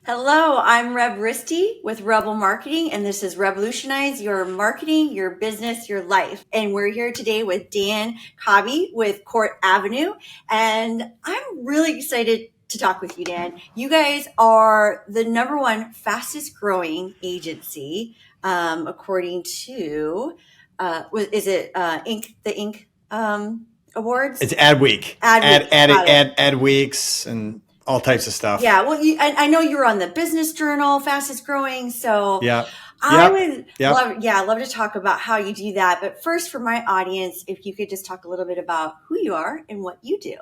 Hello, I'm Reb Risty with Rebel Marketing, and this is Revolutionize Your Marketing, Your Business, Your Life. And we're here today with Dan Khabie with Court Avenue, and I'm really excited to talk with you, Dan. You guys are the number one fastest growing agency, according to, is it the Inc. Awards? It's ad week, Ad Week. ad weeks and all types of stuff. Yeah, well, I know you were on the Business Journal, fastest growing. So Yeah. I would love to talk about how you do that. But first, for my audience, if you could just talk a little bit about who you are and what you do.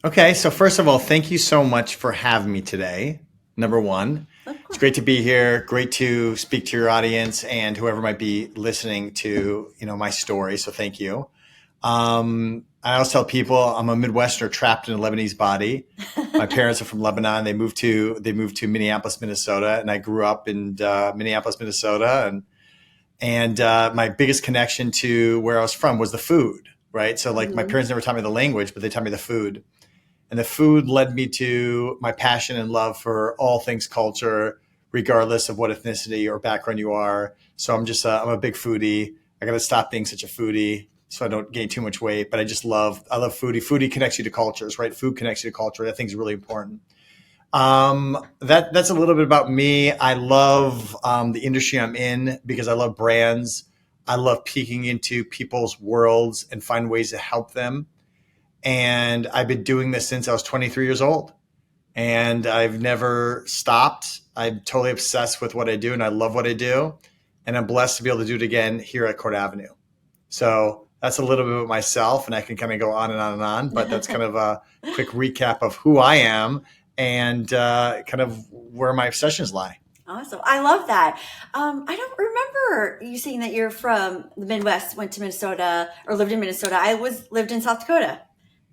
Okay. So first of all, thank you so much for having me today. Number one, it's great to be here. Great to speak to your audience and whoever might be listening to, my story. So thank you. I always tell people I'm a Midwesterner trapped in a Lebanese body. My parents are from Lebanon. They moved to Minneapolis, Minnesota, and I grew up in Minneapolis, Minnesota. And my biggest connection to where I was from was the food, right? So my parents never taught me the language, but they taught me the food. And the food led me to my passion and love for all things culture, regardless of what ethnicity or background you are. So I'm a big foodie. I got to stop being such a foodie so I don't gain too much weight. But I love foodie. Foodie connects you to cultures, right? Food connects you to culture. That thing's really important. That's a little bit about me. I love the industry I'm in because I love brands. I love peeking into people's worlds and find ways to help them. And I've been doing this since I was 23 years old. And I've never stopped. I'm totally obsessed with what I do and I love what I do. And I'm blessed to be able to do it again here at Court Avenue. So that's a little bit about myself, and I can kind of go on and on and on, but that's kind of a quick recap of who I am and kind of where my obsessions lie. Awesome. I love that. I don't remember you saying that you're from the Midwest, went to Minnesota or lived in Minnesota. I lived in South Dakota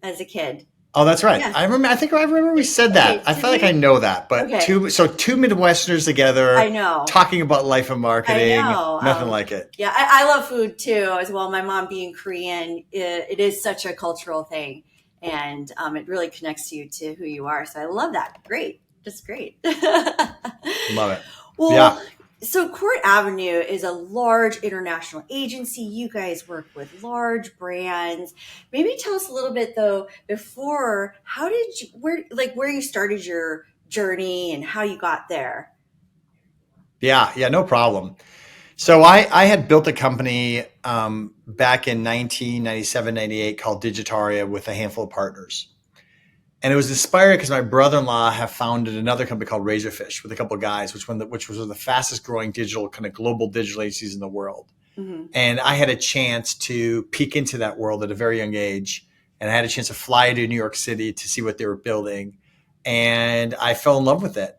as a kid. Oh, that's right. Yeah. I remember we said that. Okay, I feel like I know that, but two Midwesterners together. I know. Talking about life and marketing. I know. Nothing like it. Yeah, I love food too as well. My mom being Korean, it is such a cultural thing, and it really connects you to who you are. So I love that. Great. Just great. Love it. Well, yeah. So Court Avenue is a large international agency. You guys work with large brands. Maybe tell us a little bit though, before, where you started your journey and how you got there. Yeah, no problem. So I had built a company back in 1997, 98 called Digitaria with a handful of partners. And it was inspired because my brother-in-law have founded another company called Razorfish with a couple of guys, which was one of the fastest growing global digital agencies in the world. Mm-hmm. And I had a chance to peek into that world at a very young age. And I had a chance to fly to New York City to see what they were building. And I fell in love with it.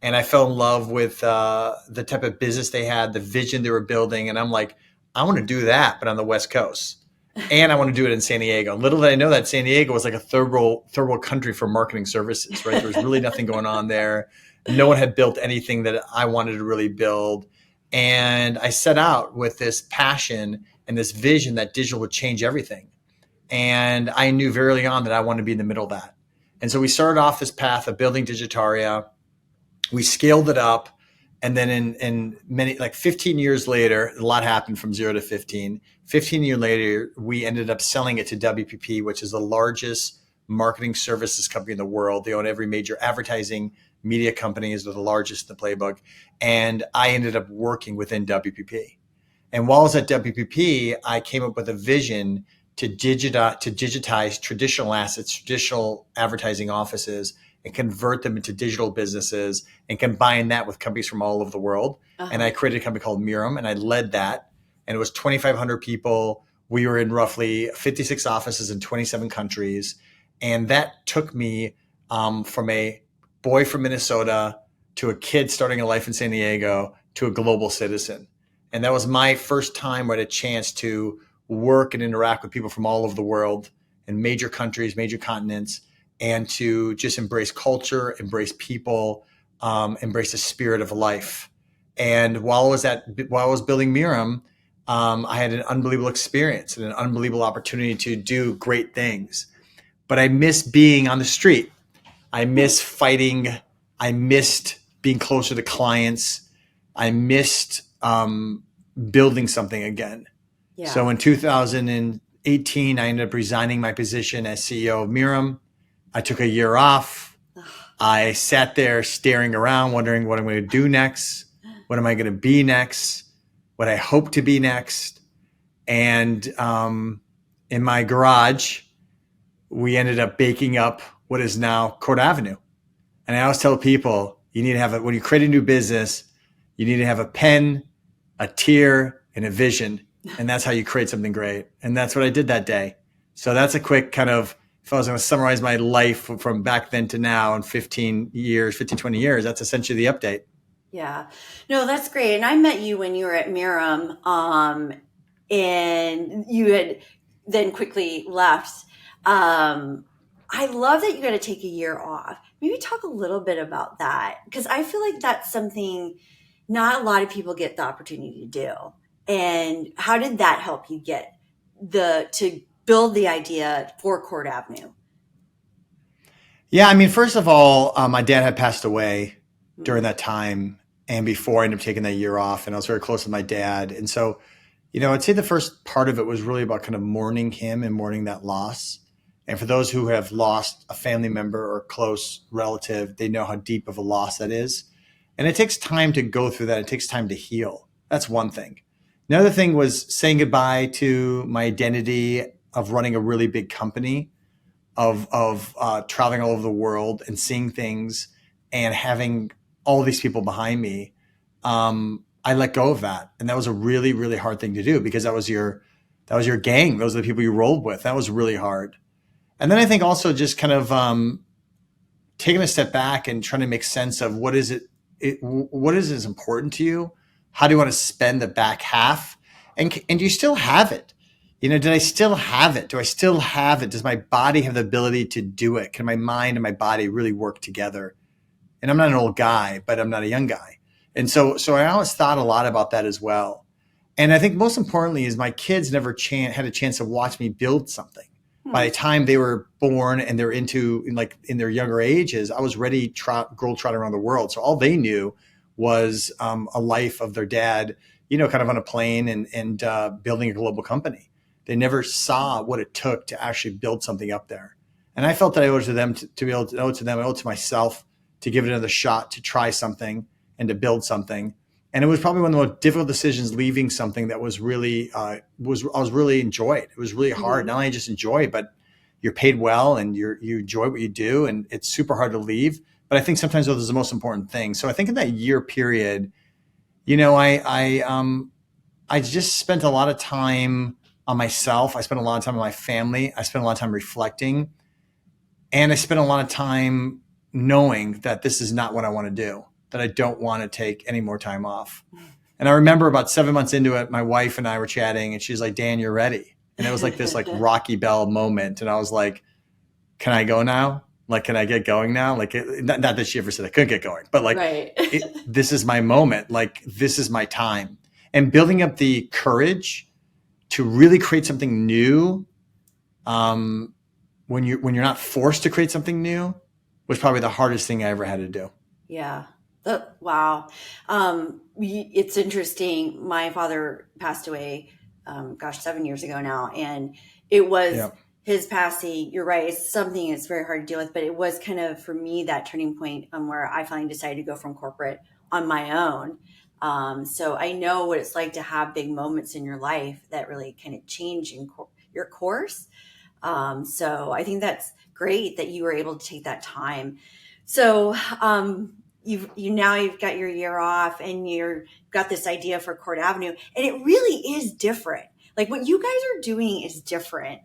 And I fell in love with the type of business they had, the vision they were building. And I'm like, I want to do that, but on the West Coast. And I want to do it in San Diego. Little did I know that San Diego was like a third world country for marketing services, right? There was really nothing going on there. No one had built anything that I wanted to really build. And I set out with this passion and this vision that digital would change everything. And I knew very early on that I wanted to be in the middle of that. And so we started off this path of building Digitaria. We scaled it up. And then in 15 years later, a lot happened from 0 to 15. 15 years later, we ended up selling it to WPP, which is the largest marketing services company in the world. They own every major advertising media company, is the largest in the playbook. And I ended up working within WPP. And while I was at WPP, I came up with a vision to digitize traditional assets, traditional advertising offices, and convert them into digital businesses and combine that with companies from all over the world. Uh-huh. And I created a company called Mirum, and I led that. And it was 2,500 people. We were in roughly 56 offices in 27 countries. And that took me from a boy from Minnesota to a kid starting a life in San Diego to a global citizen. And that was my first time where I had a chance to work and interact with people from all over the world in major countries, major continents, and to just embrace culture, embrace people, embrace the spirit of life. And while I was building Mirum, I had an unbelievable experience and an unbelievable opportunity to do great things. But I miss being on the street. I miss fighting I missed being closer to clients. I missed building something again. Yeah. So in 2018, I ended up resigning my position as CEO of Miram. I took a year off. I sat there staring around, wondering what I'm going to do next. What am I going to be next? What I hope to be next. And in my garage, we ended up baking up what is now Court Avenue. And I always tell people, you need to have when you create a new business, you need to have a pen, a tear, and a vision. And that's how you create something great. And that's what I did that day. So that's a quick kind of, if I was going to summarize my life from back then to now in 20 years, that's essentially the update. Yeah. No, that's great. And I met you when you were at Miram, and you had then quickly left. I love that you got to take a year off. Maybe talk a little bit about that, because I feel like that's something not a lot of people get the opportunity to do. And how did that help you get to build the idea for Court Avenue? Yeah, I mean, first of all, my dad had passed away during that time, and before I ended up taking that year off, and I was very close with my dad. And so, I'd say the first part of it was really about kind of mourning him and mourning that loss. And for those who have lost a family member or close relative, they know how deep of a loss that is. And it takes time to go through that. It takes time to heal. That's one thing. Another thing was saying goodbye to my identity of running a really big company, of traveling all over the world and seeing things and having all these people behind me. I let go of that. And that was a really, really hard thing to do, because that was your gang. Those are the people you rolled with. That was really hard. And then I think also just kind of taking a step back and trying to make sense of what is important to you? How do you want to spend the back half? And do you still have it? Did I still have it? Do I still have it? Does my body have the ability to do it? Can my mind and my body really work together? And I'm not an old guy, but I'm not a young guy. And so I always thought a lot about that as well. And I think most importantly is my kids never had a chance to watch me build something. By the time they were born and they're in their younger ages, I was ready girl trotting around the world. So all they knew was a life of their dad, kind of on a plane and building a global company. They never saw what it took to actually build something up there. And I felt that I owed it to them to be able to owe it to them. I owe it to myself to give it another shot, to try something and to build something. And it was probably one of the most difficult decisions, leaving something that was really, I was really enjoyed. It was really hard. Mm-hmm. Not only just enjoy, but you're paid well and you enjoy what you do, and it's super hard to leave. But I think sometimes those are the most important thing. So I think in that year period, I just spent a lot of time on myself. I spent a lot of time on my family. I spent a lot of time reflecting, and I spent a lot of time knowing that this is not what I want to do, that I don't want to take any more time off. And I remember about 7 months into it, my wife and I were chatting, and she's like, Dan, you're ready. And it was like this Rocky Bell moment. And I was like, can I go now? Like, can I get going now? Like, not that she ever said I couldn't get going, but like, right. This is my moment. Like, this is my time. And building up the courage to really create something new, when you're not forced to create something new, was probably the hardest thing I ever had to do. Yeah. Wow. It's interesting. My father passed away, 7 years ago now. And it was his passing. You're right. It's something that's very hard to deal with, but it was kind of, for me, that turning point where I finally decided to go from corporate on my own. So I know what it's like to have big moments in your life that really kind of change your course. So I think that's great that you were able to take that time. So, you've got your year off and you've got this idea for Court Avenue, and it really is different. Like, what you guys are doing is different.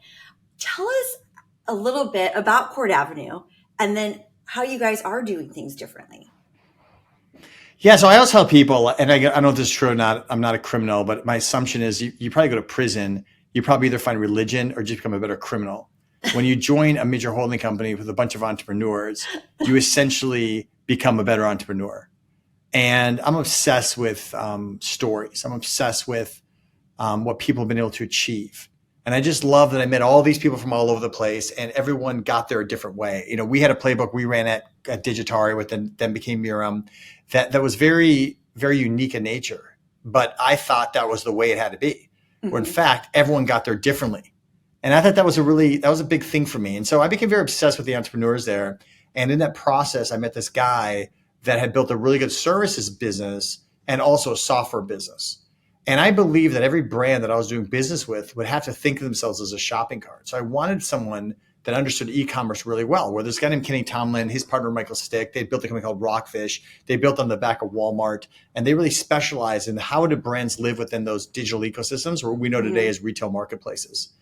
Tell us a little bit about Court Avenue and then how you guys are doing things differently. Yeah. So I always tell people, and I don't know if this is true or not, I'm not a criminal, but my assumption is you probably go to prison, you probably either find religion or just become a better criminal. When you join a major holding company with a bunch of entrepreneurs, you essentially become a better entrepreneur. And I'm obsessed with stories. I'm obsessed with what people have been able to achieve. And I just love that I met all these people from all over the place, and everyone got there a different way. You know, we had a playbook we ran at Digitaria, with then became Mirum, that was very, very unique in nature. But I thought that was the way it had to be. Where in fact, everyone got there differently. And I thought that was a big thing for me. And so I became very obsessed with the entrepreneurs there. And in that process, I met this guy that had built a really good services business and also a software business. And I believe that every brand that I was doing business with would have to think of themselves as a shopping cart. So I wanted someone that understood e-commerce really well, where this guy named Kenny Tomlin, his partner Michael Stick, they built a company called Rockfish. They built on the back of Walmart, and they really specialize in how do brands live within those digital ecosystems, or what we know today as retail marketplaces.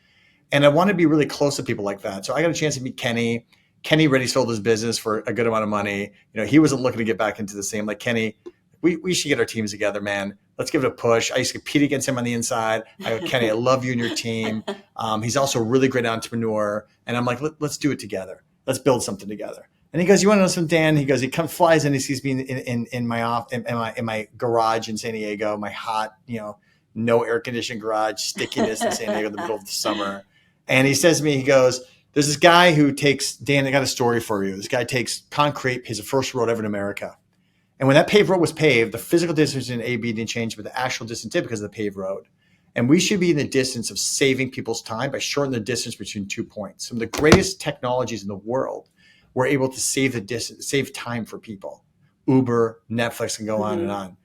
And I want to be really close to people like that. So I got a chance to meet Kenny. Kenny already sold his business for a good amount of money. You know, he wasn't looking to get back into the same. Like, Kenny, we should get our teams together, man. Let's give it a push. I used to compete against him on the inside. I go, Kenny, I love you and your team. He's also a really great entrepreneur. And I'm like, let's do it together. Let's build something together. And he goes, you want to know something, Dan? He goes, he flies in, he sees me in my garage in San Diego, my hot, no air conditioned garage, stickiness in San Diego in the middle of the summer. And he says to me, he goes, there's this guy who takes, Dan, I got a story for you. This guy takes concrete, pays the first road ever in America. And when that paved road was paved, the physical distance in A, B didn't change, but the actual distance did because of the paved road. And we should be in the distance of saving people's time by shortening the distance between 2 points. Some of the greatest technologies in the world were able to save the distance, save time for people. Uber, Netflix, can go on and on.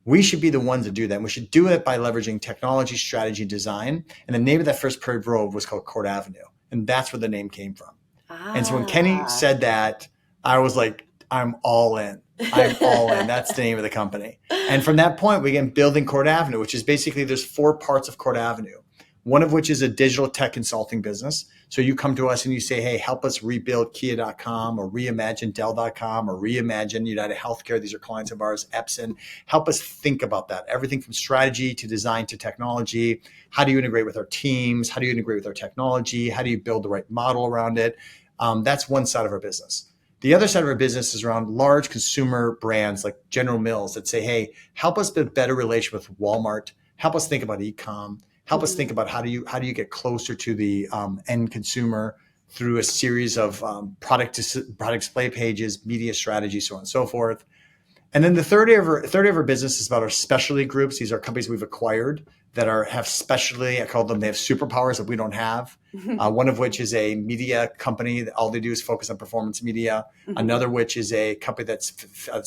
We should be the ones to do that. And we should do it by leveraging technology, strategy, design. And the name of that first paved road was called Court Avenue. And that's where the name came from. And so when Kenny said that, I was like, I'm all in. I'm all in. That's the name of the company. And from that point, we began building Court Avenue, which is basically, there's 4 parts of Court Avenue. One of which is a digital tech consulting business. So you come to us and you say, hey, help us rebuild Kia.com or reimagine Dell.com or reimagine United Healthcare. These are clients of ours, Epson. Help us think about that. Everything from strategy to design to technology. How do you integrate with our teams? How do you integrate with our technology? How do you build the right model around it? That's one side of our business. The other side of our business is around large consumer brands like General Mills that say, hey, help us build a better relationship with Walmart. Help us think about e-com. Help us think about how do you get closer to the end consumer through a series of product display pages, media strategy, so on and so forth. And then the third area of our business is about our specialty groups. These are companies we've acquired that have specialty. I call them, they have superpowers that we don't have. One of which is a media company that all they do is focus on performance media. Another which is a company that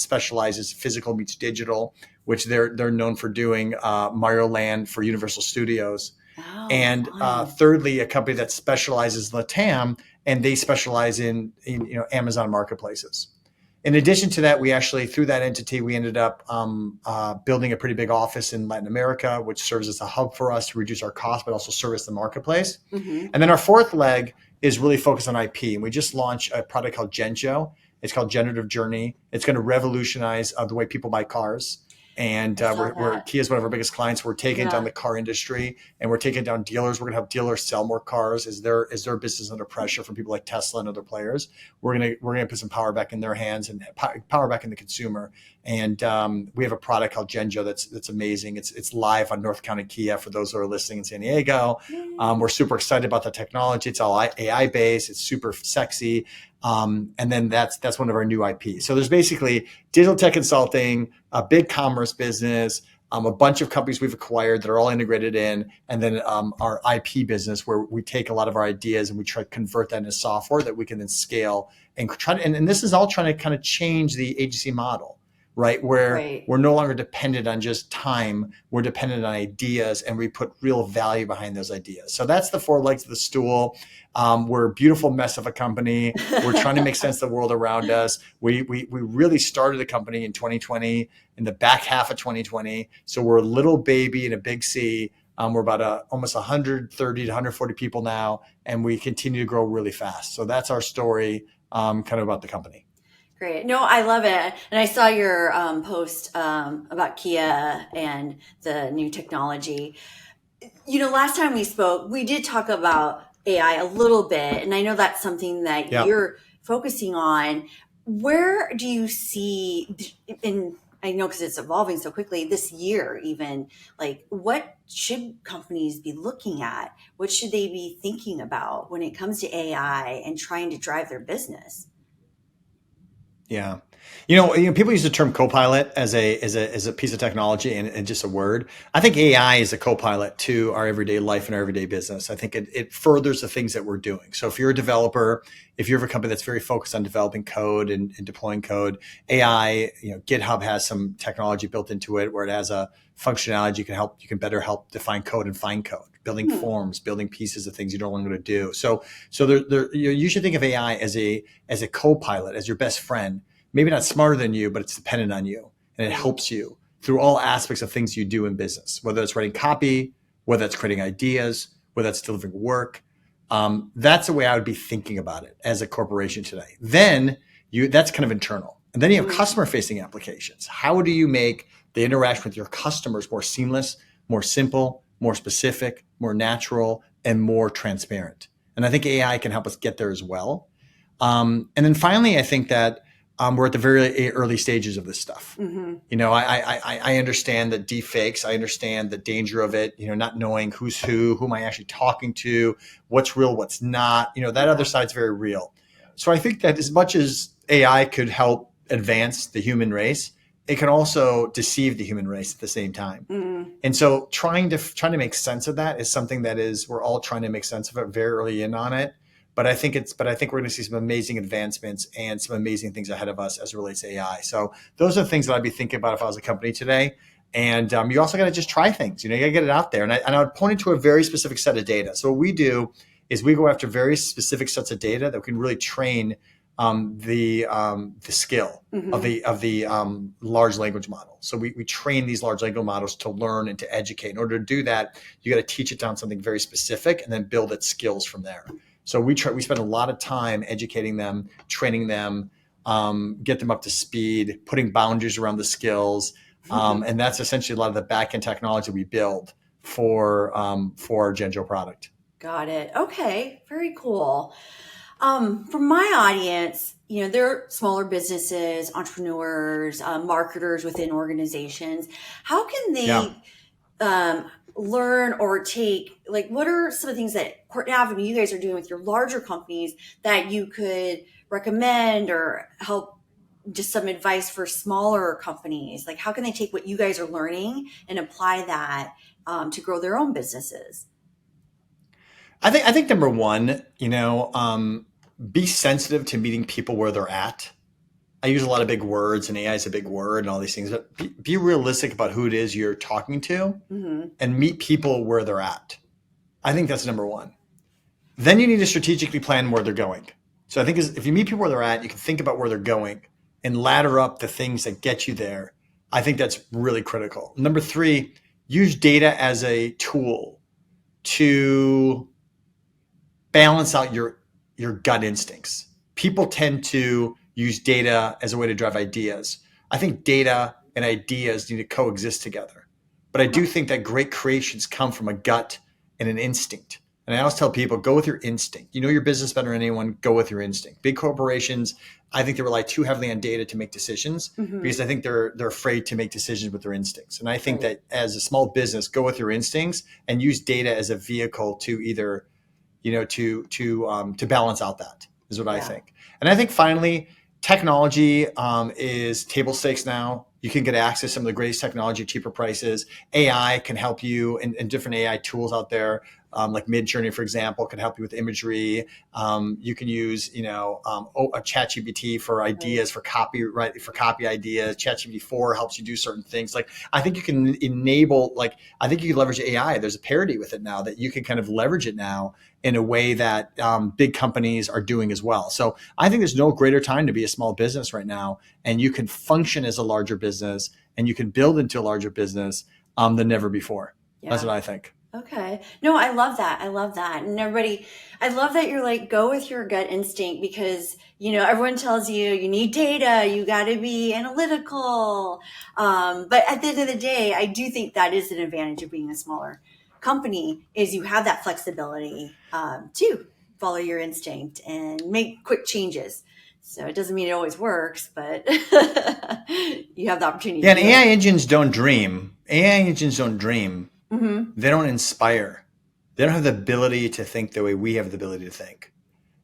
specializes physical meets digital, which they're known for doing Mario Land for Universal Studios. And thirdly, a company that specializes in LATAM, and they specialize in Amazon marketplaces. In addition to that, we actually, through that entity, we ended up building a pretty big office in Latin America, which serves as a hub for us to reduce our costs, but also service the marketplace. And then our fourth leg is really focused on IP. And we just launched a product called Genjo. It's called Generative Journey. It's going to revolutionize the way people buy cars. And Kia is one of our biggest clients. We're taking down the car industry, and we're taking down dealers. We're going to have dealers sell more cars. Is their business under pressure from people like Tesla and other players? We're going to put some power back in their hands and power back in the consumer. And we have a product called Genjo that's amazing. It's live on North County Kia for those who are listening in San Diego. We're super excited about the technology. It's all AI based. It's super sexy. And then that's one of our new IP. So there's basically digital tech consulting, a big commerce business, a bunch of companies we've acquired that are all integrated in, and then our IP business where we take a lot of our ideas and we try to convert that into software that we can then scale and try to, and this is all trying to kind of change the agency model, right? Where we're no longer dependent on just time, we're dependent on ideas, and we put real value behind those ideas. So that's the 4 legs of the stool. We're a beautiful mess of a company. We're trying to make sense of the world around us. We really started the company in 2020, in the back half of 2020. So we're a little baby in a big C. We're about almost 130 to 140 people now, and we continue to grow really fast. So that's our story, kind of about the company. Great. No, I love it. And I saw your post about Kia and the new technology. Last time we spoke, we did talk about AI a little bit, and I know that's something that you're focusing on. Where do you see, in I know because it's evolving so quickly this year, even like what should companies be looking at? What should they be thinking about when it comes to AI and trying to drive their business? Yeah. People use the term copilot as a piece of technology and just a word. I think AI is a copilot to our everyday life and our everyday business. I think it furthers the things that we're doing. So if you're a developer, if you're a company that's very focused on developing code and deploying code, AI, GitHub has some technology built into it where it has a functionality you can better help define code and find code, building forms, building pieces of things you don't want to do. So you should think of AI as a co-pilot, as your best friend. Maybe not smarter than you, but it's dependent on you, and it helps you through all aspects of things you do in business, whether it's writing copy, whether it's creating ideas, whether it's delivering work. That's the way I would be thinking about it as a corporation today. Then that's kind of internal. And then you have customer facing applications. How do you make the interaction with your customers more seamless, more simple, more specific, more natural, and more transparent? And I think AI can help us get there as well. And then finally, I think that we're at the very early stages of this stuff. I understand the deepfakes. I understand the danger of it, not knowing who's who am I actually talking to, what's real, what's not, that other side's very real. So I think that as much as AI could help advance the human race, it can also deceive the human race at the same time. And so trying to make sense of that is something that we're all trying to make sense of it very early in on it. But I think we're going to see some amazing advancements and some amazing things ahead of us as it relates to AI. So those are the things that I'd be thinking about if I was a company today. And you also got to just try things. You got to get it out there. And I would point it to a very specific set of data. So what we do is we go after very specific sets of data that can really train the skill of the large language model. So we train these large language models to learn and to educate. In order to do that, you got to teach it down something very specific and then build its skills from there. So we spend a lot of time educating them, training them, get them up to speed, putting boundaries around the skills. And that's essentially a lot of the back-end technology we build for our Genjo product. Got it. Okay. Very cool. For my audience, they're smaller businesses, entrepreneurs, marketers within organizations. How can they learn or take, what are some of the things that Court Avenue you guys are doing with your larger companies that you could recommend or help, just some advice for smaller companies? Like, how can they take what you guys are learning and apply that to grow their own businesses? I think number one, be sensitive to meeting people where they're at. I use a lot of big words, and AI is a big word and all these things, but be realistic about who it is you're talking to and meet people where they're at. I think that's number one. Then you need to strategically plan where they're going. So I think if you meet people where they're at, you can think about where they're going and ladder up the things that get you there. I think that's really critical. Number three, use data as a tool to balance out your gut instincts. People tend to use data as a way to drive ideas. I think data and ideas need to coexist together. But I do think that great creations come from a gut and an instinct. And I always tell people, go with your instinct. You know your business better than anyone, go with your instinct. Big corporations, I think they rely too heavily on data to make decisions because I think they're afraid to make decisions with their instincts. And I think that as a small business, go with your instincts and use data as a vehicle to either, to balance out that is what I think. And I think finally, technology is table stakes now. You can get access to some of the greatest technology at cheaper prices. AI can help you in different AI tools out there. Like Midjourney, for example, can help you with imagery. You can use, a ChatGPT for ideas, for copy ideas. ChatGPT 4 helps you do certain things. Like, I think you can enable, I think you can leverage AI. There's a parity with it now that you can kind of leverage it now in a way that big companies are doing as well. So I think there's no greater time to be a small business right now, and you can function as a larger business and you can build into a larger business than never before. Yeah. That's what I think. Okay. No, I love that. And everybody, I love that you're like, go with your gut instinct because, everyone tells you need data, you got to be analytical. But at the end of the day, I do think that is an advantage of being a smaller company is you have that flexibility to follow your instinct and make quick changes. So it doesn't mean it always works, but you have the opportunity. Yeah, to and AI engines don't dream. AI engines don't dream. Mm-hmm. They don't inspire. They don't have the ability to think the way we have the ability to think.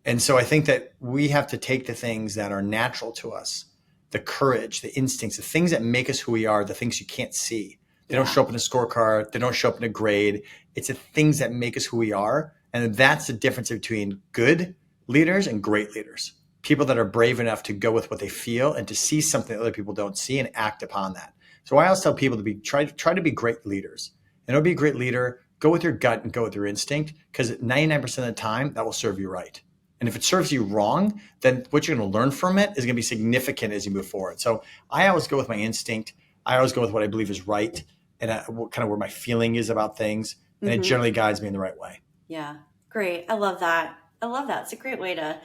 And so I think that we have to take the things that are natural to us, the courage, the instincts, the things that make us who we are, the things you can't see. They don't show up in a scorecard. They don't show up in a grade. It's the things that make us who we are. And that's the difference between good leaders and great leaders. People that are brave enough to go with what they feel and to see something that other people don't see and act upon that. So I always tell people to try to be great leaders. And it'll be a great leader. Go with your gut and go with your instinct, because 99% of the time that will serve you right. And if it serves you wrong, then what you're going to learn from it is going to be significant as you move forward. So I always go with my instinct. I always go with what I believe is right and kind of where my feeling is about things. And it generally guides me in the right way. Yeah, great. I love that. It's a great way to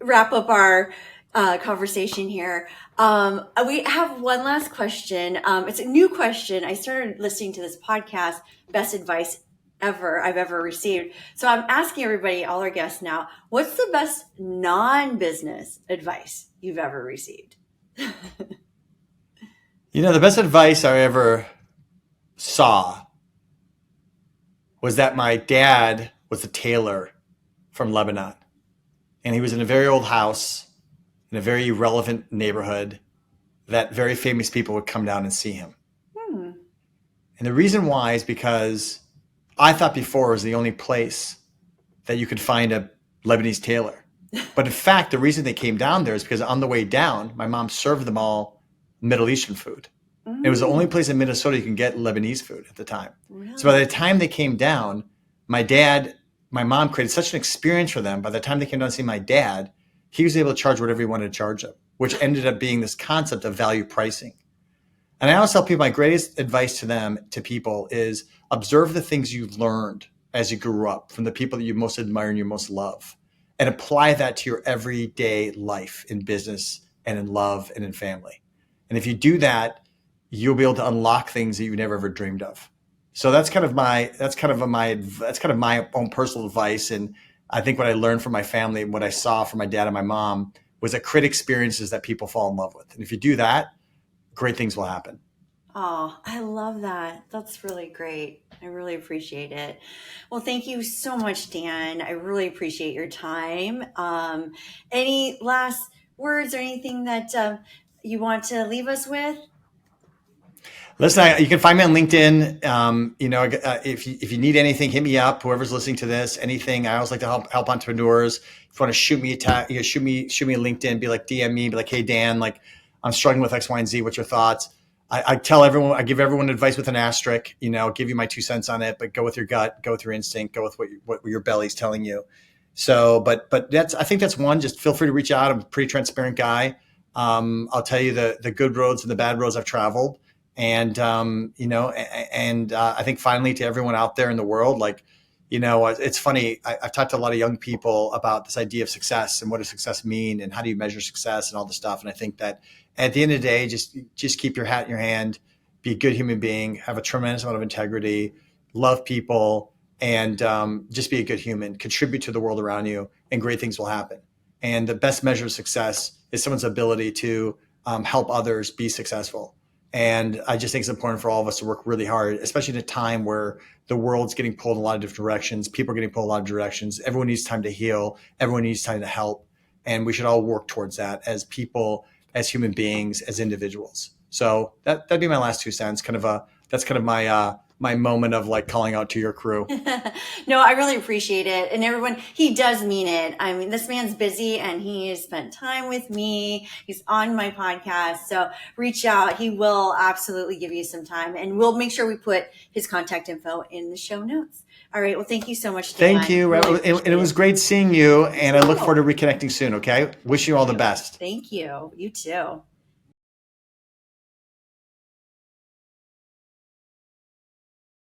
wrap up our conversation here. We have one last question. It's a new question. I started listening to this podcast, Best Advice I've ever received. So I'm asking everybody, all our guests now, what's the best non-business advice you've ever received? The best advice I ever saw was that my dad was a tailor from Lebanon. And he was in a very old house in a very relevant neighborhood that very famous people would come down and see him. And the reason why is because I thought before it was the only place that you could find a Lebanese tailor. But in fact, the reason they came down there is because on the way down, my mom served them all Middle Eastern food. It was the only place in Minnesota you can get Lebanese food at the time. Really? So by the time they came down, my mom created such an experience for them. By the time they came down to see my dad, he was able to charge whatever he wanted to charge them, which ended up being this concept of value pricing. And I always tell people my greatest advice to people is observe the things you've learned as you grew up from the people that you most admire and you most love, and apply that to your everyday life in business and in love and in family. And if you do that, you'll be able to unlock things that you never ever dreamed of. So that's kind of my own personal advice. And I think what I learned from my family and what I saw from my dad and my mom was that create experiences that people fall in love with. And if you do that, great things will happen. Oh, I love that. That's really great. I really appreciate it. Well, thank you so much, Dan. I really appreciate your time. Any last words or anything that you want to leave us with? Listen, you can find me on LinkedIn. If you need anything, hit me up. Whoever's listening to this, anything. I always like to help entrepreneurs. If you want to shoot me shoot me a LinkedIn. Be like DM me. Be like, hey Dan, like I'm struggling with X, Y, and Z. What's your thoughts? I tell everyone. I give everyone advice with an asterisk. Give you my 2 cents on it. But go with your gut. Go with your instinct. Go with what your belly's telling you. So, but I think that's one. Just feel free to reach out. I'm a pretty transparent guy. I'll tell you the good roads and the bad roads I've traveled. And, I think finally to everyone out there in the world, it's funny. I've talked to a lot of young people about this idea of success and what does success mean and how do you measure success and all this stuff. And I think that at the end of the day, just keep your hat in your hand, be a good human being, have a tremendous amount of integrity, love people, and just be a good human, contribute to the world around you, and great things will happen. And the best measure of success is someone's ability to help others be successful. And I just think it's important for all of us to work really hard, especially in a time where the world's getting pulled in a lot of different directions. People are getting pulled in a lot of directions. Everyone needs time to heal. Everyone needs time to help. And we should all work towards that as people, as human beings, as individuals. So that'd be my last 2 cents. That's kind of my moment of like calling out to your crew. No, I really appreciate it. And everyone, he does mean it. I mean, this man's busy and he has spent time with me. He's on my podcast. So reach out. He will absolutely give you some time, and we'll make sure we put his contact info in the show notes. All right. Well, thank you so much, Dan. Thank you. Really it was great seeing you, and I look forward to reconnecting soon. Okay. Wish you all the best. Thank you. You too.